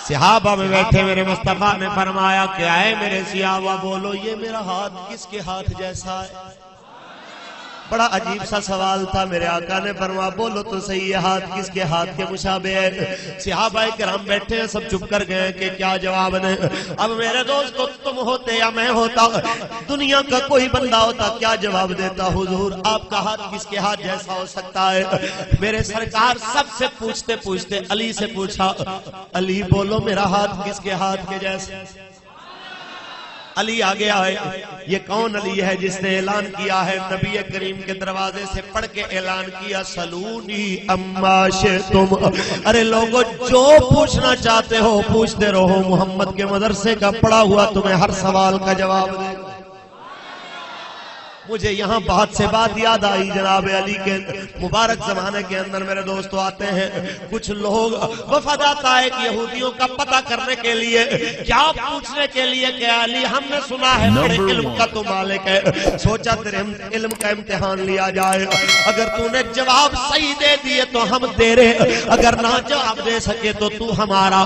صحابہ میں بیٹھے میرے مصطفیٰ نے فرمایا کہ اے میرے صحابہ بولو یہ میرا ہاتھ کس کے ہاتھ جیسا ہے؟ بڑا عجیب سا سوال تھا. میرے آقا نے فرمایا بولو تو صحیح یہ ہاتھ کس کے ہاتھ کے مشابہ ہے؟ صحابہ کرام بیٹھے ہیں سب چپ کر گئے کہ کیا جواب دیں. اب میرے دوستو تم ہوتے یا میں ہوتا, دنیا کا کوئی بندہ ہوتا, کیا جواب دیتا؟ حضور آپ کا ہاتھ کس کے ہاتھ جیسا ہو سکتا ہے؟ میرے سرکار سب سے پوچھتے پوچھتے علی سے پوچھا, علی بولو میرا ہاتھ کس کے ہاتھ کے جیسا؟ علی آگے آئے. یہ کون علی ہے جس نے اعلان کیا ہے نبی کریم کے دروازے سے پڑھ کے اعلان کیا سلونی اما شئتم, ارے لوگو جو پوچھنا چاہتے ہو پوچھتے رہو, محمد کے مدرسے کا پڑھا ہوا تمہیں ہر سوال کا جواب دے. مجھے یہاں بات سے بات یاد آئی. جناب علی کے مبارک زمانے کے اندر میرے دوستو آتے ہیں کچھ لوگ وفد آتا ہے کہ یہودیوں کا پتہ کرنے کے لیے, کیا پوچھنے کے لیے کہ علی ہم نے سنا ہے بڑے علم کا تو مالک ہے, سوچا تیرے علم کا امتحان لیا جائے, اگر تو نے جواب صحیح دے دیے تو ہم تیرے, اگر نہ جواب دے سکے تو تو ہمارا.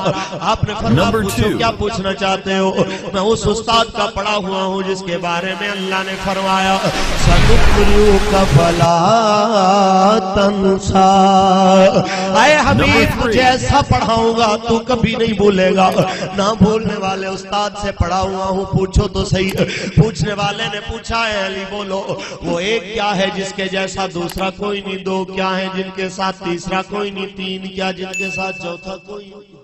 آپ نے فرمایا پوچھو کیا پوچھنا چاہتے ہو؟ میں اس استاد کا پڑھا ہوا ہوں جس کے بارے میں اللہ نے فرمایا سَنُقْرِئُكَ فَلَا تَنْسَىٰ, اے حبیب مجھے ایسا پڑھاؤں گا تو کبھی نہیں بھولے گا. نہ بھولنے والے استاد سے پڑھا ہوا ہوں, پوچھو تو صحیح. پوچھنے والے نے پوچھا ہے علی بولو وہ ایک کیا ہے جس کے جیسا دوسرا کوئی نہیں, دو کیا ہے جن کے ساتھ تیسرا کوئی نہیں, تین کیا جن کے ساتھ چوتھا کوئی نہیں,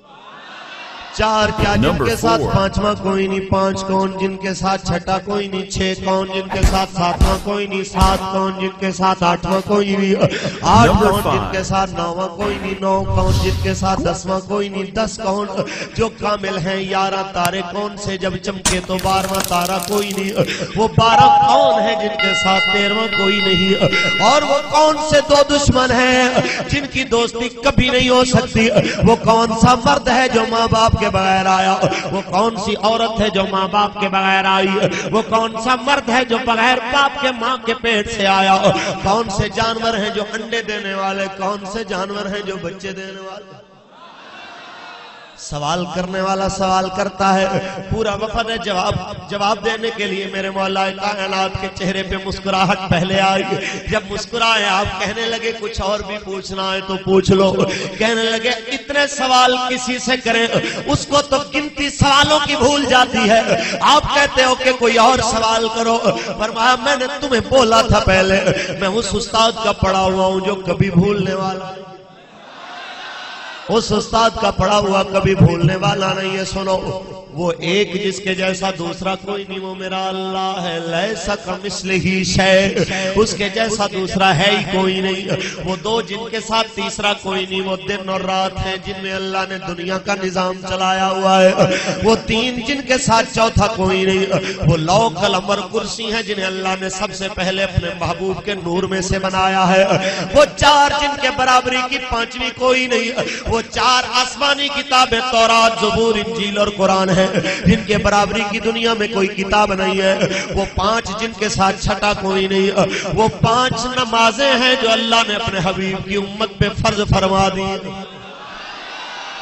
چار کیا جن کے ساتھ پانچواں کوئی نہیں, پانچ کون جن کے ساتھ چھٹا کوئی نہیں, چھ کون جن کے ساتھ ساتواں کوئی نہیں, سات کون جن کے ساتھ آٹھواں کوئی نہیں, آٹھ کون جن کے ساتھ نواں کوئی نہیں, نو کون جن کے ساتھ دسواں کوئی نہیں, دس کون جو کامل ہیں, یارہ تارے کون سے جب چمکے تو بارہواں تارہ کوئی نہیں, وہ بارہ کون ہیں جن کے ساتھ تیرہواں کوئی نہیں, اور وہ کون سے دو دشمن ہیں جن کی دوستی کبھی نہیں ہو سکتی, وہ کون سا مرد ہے جو ماں باپ کے بغیر آیا, وہ کون سی عورت ہے جو ماں باپ کے بغیر آئی, وہ کون سا مرد ہے جو بغیر باپ کے ماں کے پیٹ سے آیا, کون سے جانور ہیں جو انڈے دینے والے, کون سے جانور ہیں جو بچے دینے والے. سوال کرنے والا سوال کرتا ہے, پورا وفد ہے جواب دینے کے لیے. میرے مولا کائنات کے چہرے پہ مسکراہٹ پہلے آئی. جب مسکرائے آپ کہنے لگے کچھ اور بھی پوچھنا ہے تو پوچھ لو. کہنے لگے اتنے سوال کسی سے کریں, اس کو تو گنتی سوالوں کی بھول جاتی ہے, آپ کہتے ہو کہ کوئی اور سوال کرو. فرمایا میں نے تمہیں بولا تھا پہلے, میں اس استاد کا پڑھا ہوا ہوں جو کبھی بھولنے والا, اس استاد کا پڑھا ہوا کبھی بھولنے والا نہیں ہے. سنو وہ ایک جس کے جیسا دوسرا کوئی نہیں, وہ میرا اللہ ہے. لیس کمثلہ شیء, اس کے جیسا دوسرا ہے ہی کوئی نہیں. وہ دو جن کے ساتھ تیسرا کوئی نہیں, وہ دن اور رات ہیں جن میں اللہ نے دنیا کا نظام چلایا ہوا ہے. وہ تین جن کے ساتھ چوتھا کوئی نہیں, وہ لوح قلم اور کرسی ہیں جنہیں اللہ نے سب سے پہلے اپنے محبوب کے نور میں سے بنایا ہے. وہ چار جن کے برابری کی پانچویں کوئی نہیں, وہ چار آسمانی کتابیں تورات زبور انجیل اور قرآن ہیں جن کے برابری کی دنیا میں کوئی کتاب نہیں ہے. وہ پانچ جن کے ساتھ چھٹا کوئی نہیں, وہ پانچ نمازیں ہیں جو اللہ نے اپنے حبیب کی امت پہ فرض فرما دی.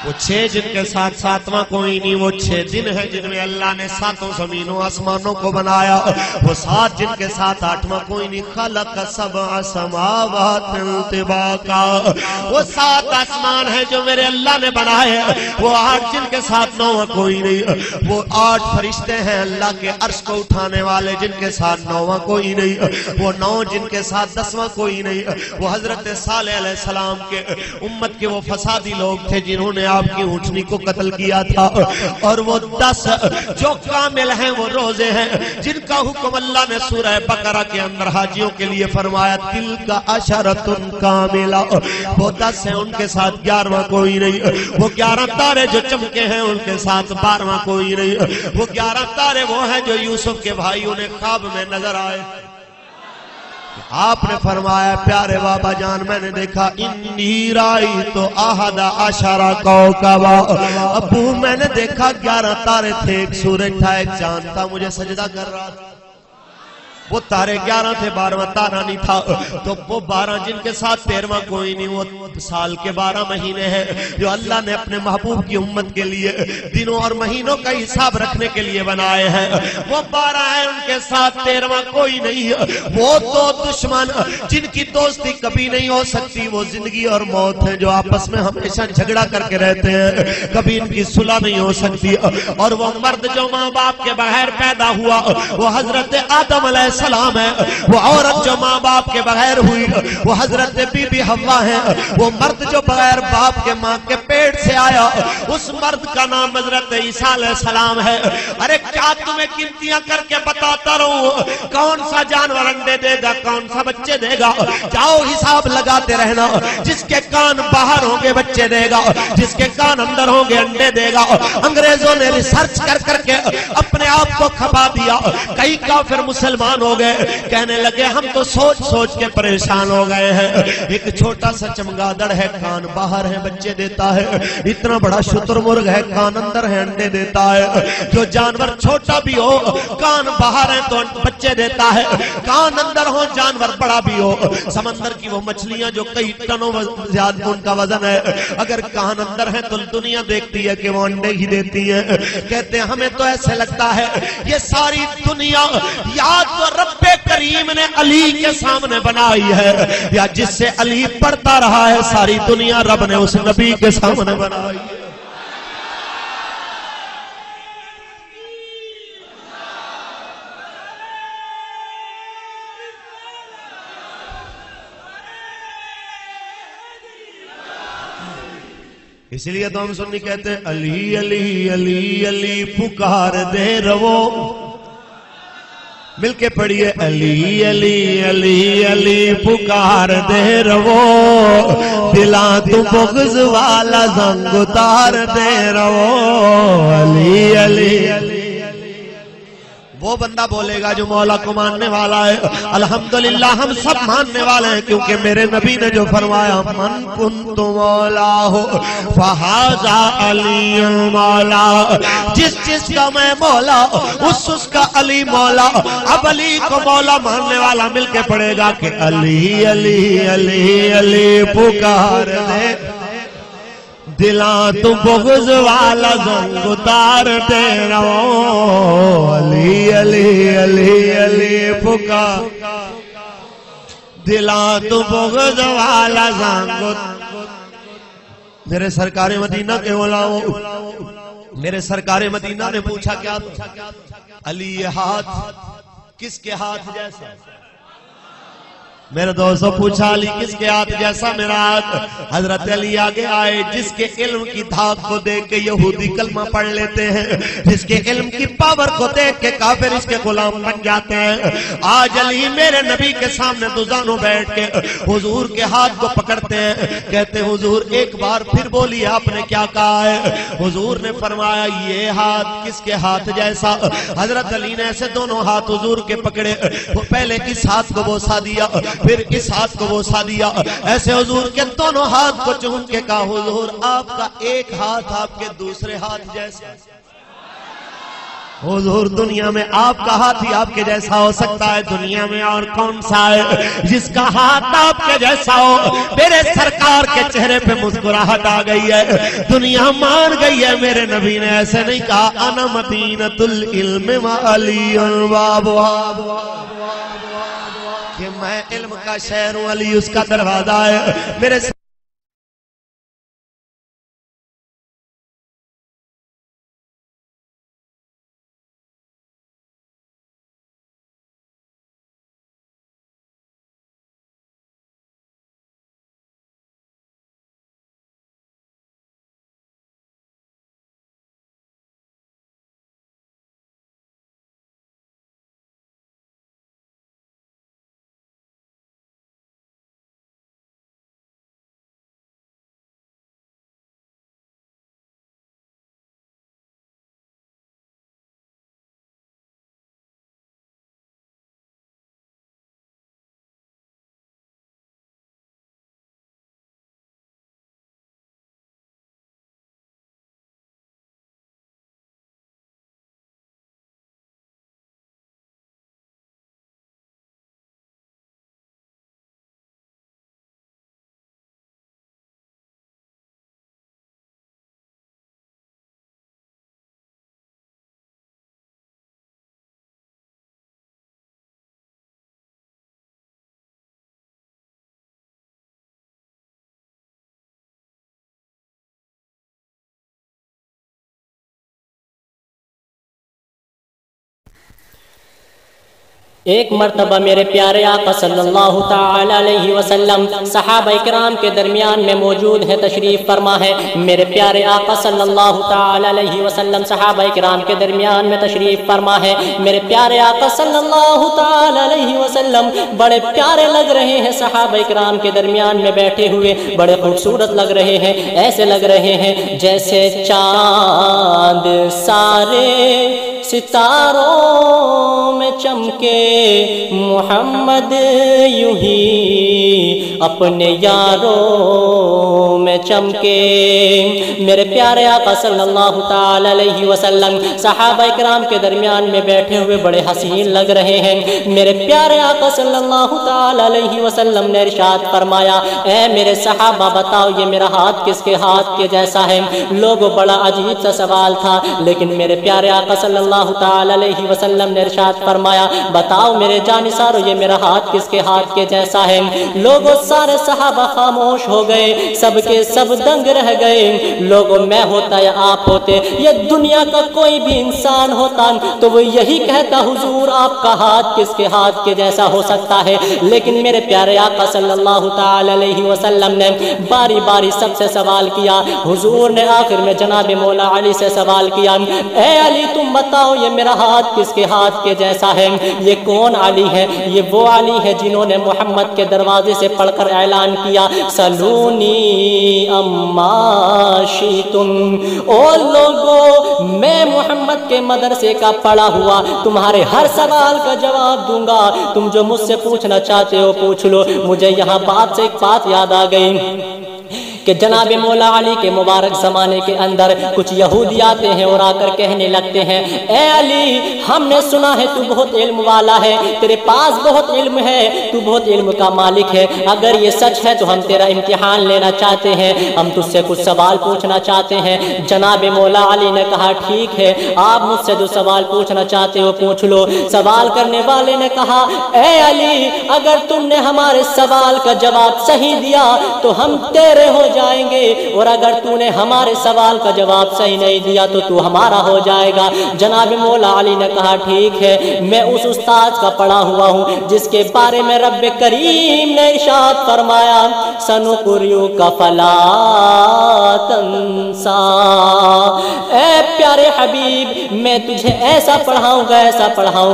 وہ چھ جن کے ساتھ ساتواں کوئی نہیں, وہ چھ دن ہیں جن میں اللہ نے ساتوں زمینوں آسمانوں کو بنایا. وہ سات جن کے ساتھ آٹھواں کوئی نہیں, خلق سبع سماوات طباقا, وہ سات آسمان ہیں جو میرے اللہ نے بنائے. وہ آٹھ جن کے ساتھ نواں کوئی نہیں, وہ آٹھ فرشتے ہیں اللہ کے عرش کو اٹھانے والے جن کے ساتھ نواں کوئی نہیں. وہ نو جن کے ساتھ دسواں کوئی نہیں, وہ حضرت صالح علیہ السلام کے امت کے وہ فسادی لوگ تھے جنہوں نے آپ کی اونٹنی کو قتل کیا تھا. اور وہ 10 جو کامل ہیں وہ روزے ہیں جن کا حکم اللہ نے سورہ بقرہ کے اندر حاجیوں کے لیے فرمایا تلک عشرۃ کاملہ. وہ 10 ہیں, ان کے ساتھ 11واں کوئی نہیں. وہ 11 تارے جو چمکے ہیں ان کے ساتھ 12واں کوئی نہیں. وہ 11 تارے وہ ہیں جو یوسف کے بھائیوں نے خواب میں نظر آئے. آپ نے فرمایا پیارے بابا جان میں نے دیکھا انی رأیت احد عشر کوکبا, ابو میں نے دیکھا 11 تارے تھے, ایک سورج تھا, ایک چاند تھا, مجھے سجدہ کر رہا تھا. وہ تارے 11 تھے، 12واں تارا نہیں تھا، تو وہ 12 جن کے ساتھ 13واں کوئی نہیں، وہ سال کے 12 مہینے ہیں جو اللہ نے اپنے محبوب کی امت کے لیے دنوں اور مہینوں کا حساب رکھنے کے لیے بنائے ہیں، وہ 12 ہیں، ان کے ساتھ 13واں کوئی نہیں ہے۔ وہ دو دشمن جن کی دوستی کبھی نہیں ہو سکتی، وہ زندگی اور موت ہیں جو آپس میں ہمیشہ جھگڑا کر کے رہتے ہیں، کبھی ان کی صلح نہیں ہو سکتی۔ اور وہ مرد جو ماں باپ کے بغیر پیدا ہوا وہ حضرت آدم علیہ السلام ہے، وہ عورت جو ماں باپ کے بغیر ہوئی وہ حضرت بی بی حوا ہے، وہ مرد جو بغیر باپ کے ماں کے پیٹ سے آیا اس مرد کا نام حضرت عیسیٰ علیہ السلام ہے۔ ارے کیا تمہیں گنتیاں کر کے بتاتا رہوں کون سا جانور انڈے دے گا، کون سا بچے دے گا؟ جاؤ حساب لگاتے رہنا، جس کے کان باہر ہوں گے بچے دے گا، جس کے کان اندر ہوں گے انڈے دے گا۔ انگریزوں نے ریسرچ کر کر کے اپنے آپ کو کھپا دیا، کئی کافر مسلمان ہو گئے، کہنے لگے ہم تو سوچ سوچ کے پریشان ہو گئے ہیں، ایک چھوٹا سا چمگادڑ ہے، کان باہر ہے بچے دیتا ہے، اتنا بڑا شتر مرغ ہے، کان اندر ہے انڈے دیتا ہے۔ جو جانور چھوٹا بھی ہو کان باہر ہے تو بچے دیتا ہے، کان اندر ہو جانور بڑا بھی ہو۔ سمندر کی وہ مچھلیاں جو کئی ٹنوں زیادہ ان کا وزن ہے، اگر کان اندر ہے تو دنیا دیکھتی ہے کہ وہ انڈے ہی دیتی ہیں۔ کہتے ہیں ہمیں تو ایسے لگتا ہے یہ ساری دنیا یا تو رب کریم نے علی کے سامنے بنائی ہے یا جس سے علی پڑھتا رہا ہے ساری دنیا رب نے اس نبی کے سامنے بنائی ہے۔ اس لیے تو ہم سنی کہتے ہیں علی علی علی علی پکار دے رو، مل کے پڑھیے علی علی علی علی پکار دے رو، دلاں تو بغض والا زنگ اتار دے رو، علی علی علی وہ بندہ بولے گا جو مولا کو ماننے والا ہے۔ الحمدللہ ہم سب ماننے والے ہیں کیونکہ میرے نبی نے جو فرمایا من کنت مولا ہو فہذا علی مولا، جس جس کا میں مولا اس کا علی مولا۔ اب علی کو مولا ماننے والا مل کے پڑھے گا کہ علی علی علی علی پکار دے، دلاں تو بغض والا زنگ اتار دے رو، علی علی علی علی پکار، دلاں تو بغض والا زنگ۔ میرے سرکار مدینہ کے علماء، میرے سرکار مدینہ نے پوچھا کیا علی یہ ہاتھ کس کے ہاتھ جیسا؟ میرے دوستوں پوچھا علی کس کے ہاتھ جیسا میرا ہاتھ؟ حضرت علی آگے آئے، جس کے علم کی دھاک کو دیکھ کے یہودی کلمہ پڑھ لیتے ہیں، جس کے علم کی پاور کو دیکھ کے کافر اس کے غلام بن جاتے ہیں۔ آج علی میرے نبی کے سامنے دوزانوں بیٹھ کے حضور کے ہاتھ کو پکڑتے ہیں، کہتے ہیں حضور ایک بار پھر بولیے آپ نے کیا کہا ہے؟ حضور نے فرمایا یہ ہاتھ کس کے ہاتھ جیسا؟ حضرت علی نے ایسے دونوں ہاتھ حضور کے پکڑے، وہ پہلے اس ہاتھ کو بوسا دیا پھر اس ہاتھ کو بوسا دیا، ایسے حضور کے دونوں ہاتھ کو چوم کے کہا حضور آپ کا ایک ہاتھ آپ کے دوسرے ہاتھ جیسا۔ حضور دنیا میں آپ کا ہاتھ ہی آپ کے جیسا ہو سکتا ہے، دنیا میں اور کون سا ہے جس کا ہاتھ آپ کے جیسا ہو؟ میرے سرکار کے چہرے پہ مسکراہٹ آ گئی ہے، دنیا مان گئی ہے۔ میرے نبی نے ایسے نہیں کہا انا مدینۃ العلم وعلی الباب، کہ میں علم کا شہر ہوں علی اس کا دروازہ ہے۔ میرے ایک مرتبہ میرے پیارے آقا صلی اللہ تعالی علیہ وسلم صحابہ اکرام کے درمیان میں موجود ہے، تشریف فرما ہے۔ میرے پیارے آقا صلی اللہ تعالی علیہ وسلم صحابہ اکرام کے درمیان میں تشریف فرما ہے۔ میرے پیارے آقا صلی اللہ تعالی علیہ وسلم بڑے پیارے لگ رہے ہیں، صحابہ اکرام کے درمیان میں بیٹھے ہوئے بڑے خوبصورت لگ رہے ہیں، ایسے لگ رہے ہیں جیسے چاند سارے ستاروں میں چمکے، محمد یوں ہی اپنے یاروں میں چمکے۔ میرے پیارے آقا صلی اللہ تعالی علیہ وسلم صحابہ اکرام کے درمیان میں بیٹھے ہوئے بڑے حسین لگ رہے ہیں۔ میرے پیارے آقا صلی اللہ تعالی علیہ وسلم نے ارشاد فرمایا، اے میرے صحابہ بتاؤ یہ میرا ہاتھ کس کے ہاتھ کے جیسا ہے؟ لوگوں بڑا عجیب سا سوال تھا، لیکن میرے پیارے آقا صلی اللہ تعالی علیہ وسلم نے ارشاد فرمایا، بتاؤ میرے جانثارو یہ میرا ہاتھ کس کے ہاتھ کے جیسا ہے؟ لوگوں سارے صحابہ خاموش ہو گئے، سب کے سب دنگ رہ گئے۔ لوگوں میں ہوتا یا آپ ہوتے یا دنیا کا کوئی بھی انسان ہوتا تو وہ یہی کہتا، حضور آپ کا ہاتھ کس کے ہاتھ کے جیسا ہو سکتا ہے؟ لیکن میرے پیارے آقا صلی اللہ تعالی علیہ وسلم نے باری باری سب سے سوال کیا۔ حضور نے آخر میں جناب مولا علی سے سوال کیا، اے علی تم بتاؤ یہ میرا ہاتھ کس کے ہاتھ کے جیسا ہے؟ یہ کون علی ہے؟ یہ وہ علی ہے جنہوں نے محمد کے دروازے سے پڑھ کر اعلان کیا، سلونی اما شئتم، او لوگو میں محمد کے مدرسے کا پڑھا ہوا تمہارے ہر سوال کا جواب دوں گا، تم جو مجھ سے پوچھنا چاہتے ہو پوچھ لو۔ مجھے یہاں بات سے ایک بات یاد آ گئی کہ جناب مولا علی کے مبارک زمانے کے اندر کچھ یہودی آتے ہیں اور آ کر کہنے لگتے ہیں، اے علی ہم نے سنا ہے تو بہت علم والا ہے، تیرے پاس بہت علم ہے، تو بہت علم کا مالک ہے، اگر یہ سچ ہے تو ہم تیرا امتحان لینا چاہتے ہیں، ہم تجھ سے کچھ سوال پوچھنا چاہتے ہیں۔ جناب مولا علی نے کہا ٹھیک ہے، آپ مجھ سے جو سوال پوچھنا چاہتے ہو پوچھ لو۔ سوال کرنے والے نے کہا، اے علی اگر تم نے ہمارے سوال کا جواب صحیح دیا تو ہم تیرے ہو جائیں گے، اور اگر تو نے ہمارے سوال کا جواب صحیح نہیں دیا تو تو ہمارا ہو جائے گا۔ جناب مولا علی نے کہا ٹھیک ہے، میں اس استاد کا پڑھا ہوا ہوں جس کے بارے میں رب کریم نے ارشاد فرمایا، سنقرئک فلا تنسا، اے پیارے حبیب میں تجھے ایسا پڑھاؤں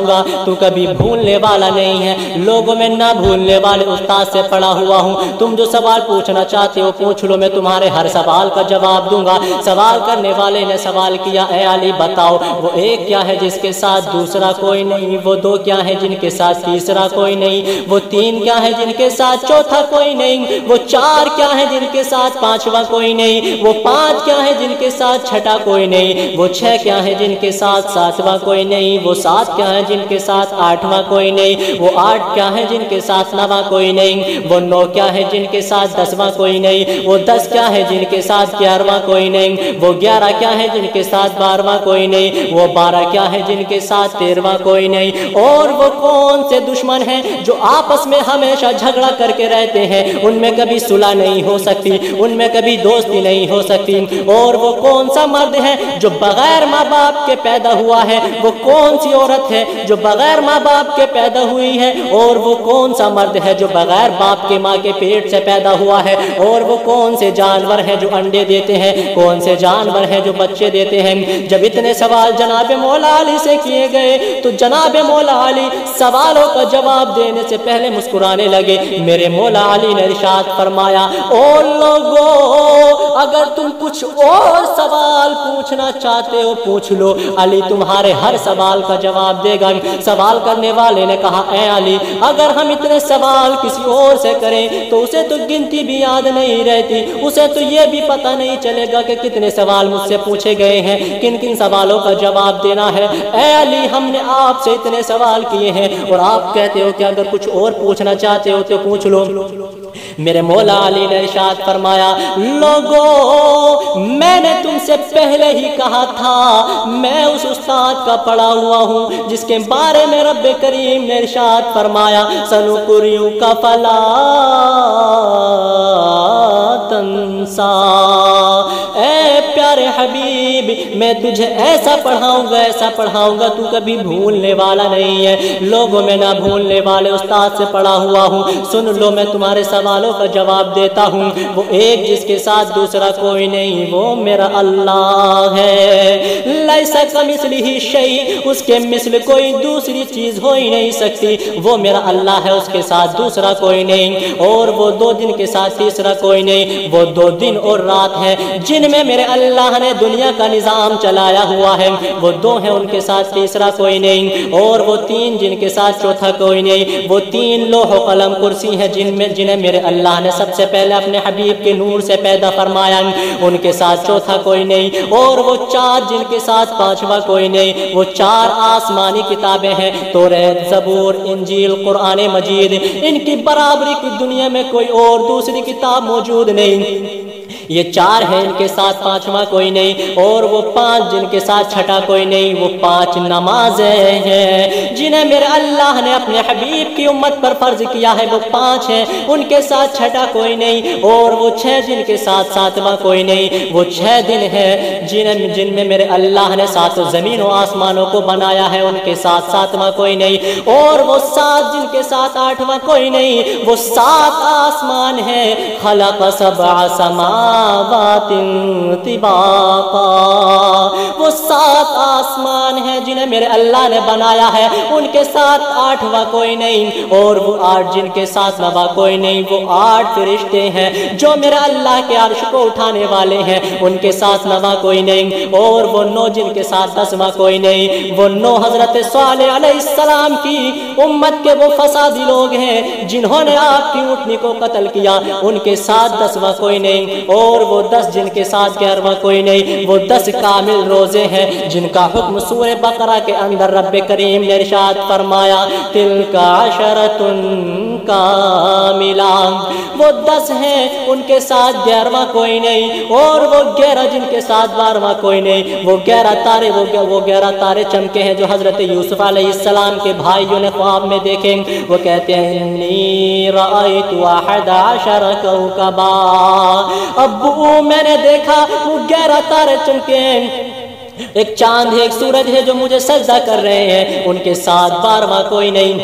گا تو کبھی بھولنے والا نہیں ہے۔ لوگوں میں نہ بھولنے والے استاد سے پڑھا ہوا ہوں، تم جو سوال پوچھنا چاہتے ہو پوچھ لو، میں تمہارے ہر سوال کا جواب دوں گا۔ سوال کرنے والے نے سوال کیا، اے علی بتاؤ وہ ایک کیا ہے جس کے ساتھ دوسرا کوئی نہیں؟ وہ دو کیا ہے جن کے ساتھ تیسرا کوئی نہیں؟ وہ تین کیا ہے جن کے ساتھ چوتھا کوئی نہیں؟ وہ چار کیا ہے جن کے ساتھ پانچواں کوئی نہیں؟ وہ پانچ کیا ہے جن کے ساتھ چھٹا کوئی نہیں؟ وہ چھ کیا ہے جن کے ساتھ ساتواں کوئی نہیں؟ وہ سات کیا ہے جن کے ساتھ آٹھواں کوئی نہیں؟ وہ آٹھ کیا ہے جن کے ساتھ نواں کوئی نہیں؟ وہ نو کیا ہے جن کے ساتھ دسواں کوئی نہیں؟ وہ 10 کیا ہے جن کے ساتھ 11واں کوئی نہیں؟ وہ 11 کیا ہے جن کے ساتھ 12واں کوئی نہیں؟ وہ 12 کیا ہے جن کے ساتھ 13واں کوئی نہیں؟ اور وہ کون سے دشمن ہیں جو آپس میں ہمیشہ جھگڑا کر کے رہتے ہیں؟ ان میں کبھی صلح نہیں ہو سکتی، ان میں کبھی دوستی نہیں ہو سکتی۔ اور وہ کون سا مرد ہے جو بغیر ماں باپ کے پیدا ہوا ہے؟ وہ کون سی عورت ہے جو بغیر ماں باپ کے پیدا ہوئی ہے؟ اور وہ کون سا مرد ہے جو بغیر باپ کے ماں کے پیٹ سے پیدا ہوا ہے؟ اور وہ کون سے جانور ہیں جو انڈے دیتے ہیں؟ کون سے جانور ہیں جو بچے دیتے ہیں؟ جب اتنے سوال جناب مولا علی سے کیے گئے تو جناب مولا علی سوالوں کا جواب دینے سے پہلے مسکرانے لگے۔ میرے مولا علی نے ارشاد فرمایا، او لوگو اگر تم کچھ اور سوال پوچھنا چاہتے ہو پوچھ لو، علی تمہارے ہر سوال کا جواب دے گا۔ سوال کرنے والے نے کہا، اے علی اگر ہم اتنے سوال کسی اور سے کریں تو اسے تو گنتی بھی یاد نہیں رہتی، اسے تو یہ بھی پتہ نہیں چلے گا کہ کتنے سوال مجھ سے پوچھے گئے ہیں، کن کن سوالوں کا جواب دینا ہے۔ اے علی ہم نے آپ سے اتنے سوال کیے ہیں اور آپ کہتے ہو کہ اگر کچھ اور پوچھنا چاہتے ہو تو پوچھ لو۔ میرے مولا علی نے ارشاد فرمایا، لوگو میں نے تم سے پہلے ہی کہا تھا میں اس استاد کا پڑھا ہوا ہوں جس کے بارے میں رب کریم نے ارشاد فرمایا، سنقرئک فلا تنسا، اے پیارے حبیب حبیب میں تجھے ایسا پڑھاؤں گا تو کبھی بھولنے والا نہیں ہے، لوگوں میں نہ بھولنے والے استاد سے پڑھا ہوا ہوں۔ سن لو میں تمہارے سوالوں کا جواب دیتا ہوں، وہ ایک جس کے ساتھ دوسرا کوئی نہیں، وہ میرا اللہ ہے۔ لیس کمثلہ شیء، اس کے مثل کوئی دوسری چیز ہو ہی نہیں سکتی، وہ میرا اللہ ہے، اس کے ساتھ دوسرا کوئی نہیں، اور وہ دو دن کے ساتھ تیسرا کوئی نہیں، وہ 2 دن اور رات ہے جن میں میرے اللہ نے دنیا کا نظام چلایا ہوا ہے، وہ 2 ہیں ان کے ساتھ تیسرا کوئی نہیں، اور وہ 3 جن کے ساتھ چوتھا کوئی نہیں، وہ 3 لوح و قلم کرسی ہیں جنہیں میرے اللہ نے سب سے پہلے اپنے حبیب کے نور سے پیدا فرمایا، ان کے ساتھ چوتھا کوئی نہیں، اور وہ 4 جن کے ساتھ 5واں کوئی نہیں، وہ 4 آسمانی کتابیں ہیں، توریت، زبور، انجیل، قرآن مجید، ان کی برابری کی دنیا میں کوئی اور دوسری کتاب موجود نہیں، یہ 4 ہیں ان کے ساتھ 5واں کوئی نہیں، اور وہ 5 جن کے ساتھ چھٹا کوئی نہیں، وہ 5 نمازیں ہیں جنہیں میرے اللہ نے اپنے حبیب کی امت پر فرض کیا ہے، وہ 5 ہیں ان کے ساتھ چھٹا کوئی نہیں، اور وہ 6 جن کے ساتھ 7واں کوئی نہیں، وہ 6 دن ہیں جن میں میرے اللہ نے 7 زمین و آسمانوں کو بنایا ہے، ان کے ساتھ 7واں کوئی نہیں، اور وہ 7 جن کے ساتھ 8واں کوئی نہیں، وہ 7 آسمان ہیں، خلق 7 سماوات طباقا، وہ 7 آسمان ہیں جنہیں میرے اللہ نے بنایا ہے، ان کے ساتھ 8واں کوئی نہیں، اور وہ 8 جن کے ساتھ 9واں کوئی نہیں، وہ 8 فرشتے ہیں جو میرے اللہ کے عرش کو اٹھانے والے ہیں، ان کے ساتھ 9واں کوئی نہیں، اور وہ 9 جن کے ساتھ 10واں کوئی نہیں، وہ 9 حضرت صالح علیہ السلام کی امت کے وہ فسادی لوگ ہیں جنہوں نے آپ کی اونٹنی کو قتل کیا، ان کے ساتھ 10واں کوئی نہیں، اور وہ 10 جن کے ساتھ 11واں کوئی نہیں، وہ 10 کامل روزے ہیں جن کا حکم سورہ بقرہ کے اندر رب کریم نے ارشاد فرمایا، تلک عشرۃ کاملہ، وہ 10 ہیں ان کے ساتھ 11واں کوئی نہیں، اور وہ 11 جن کے ساتھ 12واں کوئی نہیں، وہ 11 تارے چمکے ہیں جو حضرت یوسف علیہ السلام کے بھائیوں نے خواب میں دیکھیں، وہ کہتے ہیں انی رأیت 11 کوکبا، ابو میں نے دیکھا وہ 11 تارے چمکے، ایک چاند ہے، ایک سورج ہے جو مجھے سجدہ کر رہے ہیں، ان کے ساتھ 12واں کوئی نہیں،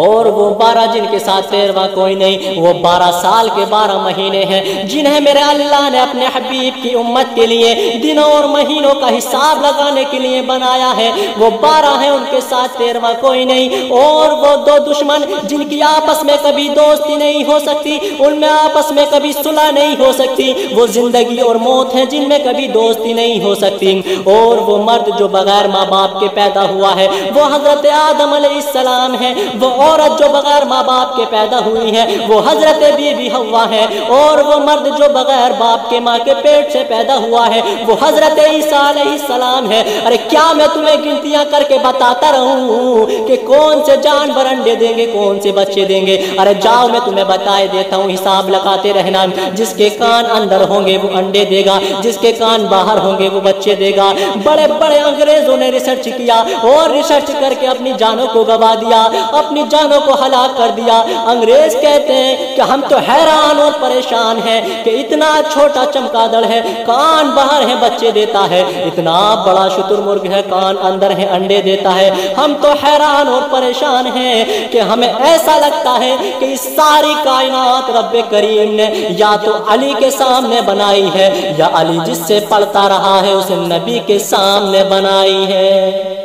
اور وہ 12 جن کے ساتھ 13واں کوئی نہیں، وہ 12 سال کے 12 مہینے ہیں جنہیں میرے اللہ نے اپنے حبیب کی امت کے لیے دنوں اور مہینوں کا حساب لگانے کے لیے بنایا ہے، وہ 12 ہیں ان کے ساتھ 13واں کوئی نہیں، اور وہ 2 دشمن جن کی آپس میں کبھی دوستی نہیں ہو سکتی، ان میں آپس میں کبھی صلح نہیں ہو سکتی، وہ زندگی اور موت ہیں جن میں کبھی دوستی نہیں ہو سکتی، اور وہ مرد جو بغیر ماں باپ کے پیدا ہوا ہے وہ حضرت آدم علیہ السلام ہے، وہ عورت جو بغیر ماں باپ کے پیدا ہوئی ہے وہ حضرت بی بی حوا ہے، اور وہ مرد جو بغیر باپ کے ماں کے پیٹ سے پیدا ہوا ہے وہ حضرت عیسیٰ علیہ السلام ہے۔ ارے کیا میں تمہیں گنتیاں کر کے بتاتا رہوں کہ کون سے جانور انڈے دیں گے، کون سے بچے دیں گے؟ ارے جاؤ میں تمہیں بتائے دیتا ہوں، حساب لگاتے رہنا، جس کے کان اندر ہوں گے وہ انڈے دے گا، جس کے کان باہر ہوں گے وہ بچے دے گا۔ بڑے بڑے انگریزوں نے ریسرچ کیا اور ریسرچ کر کے اپنی جانوں کو گوا دیا، اپنی جانوں کو ہلاک کر دیا۔ انگریز کہتے ہیں کہ ہم تو حیران اور پریشان ہیں کہ اتنا چھوٹا چمگادڑ ہے، کان باہر ہے بچے دیتا ہے، اتنا بڑا شتر مرغ ہے کان اندر ہے انڈے دیتا ہے۔ ہم تو حیران اور پریشان ہیں کہ ہمیں ایسا لگتا ہے کہ اس ساری کائنات رب کریم نے یا تو علی کے سامنے بنائی ہے یا علی جس سے پڑھتا رہا ہے اس نبی کے سامنے بنائی ہے۔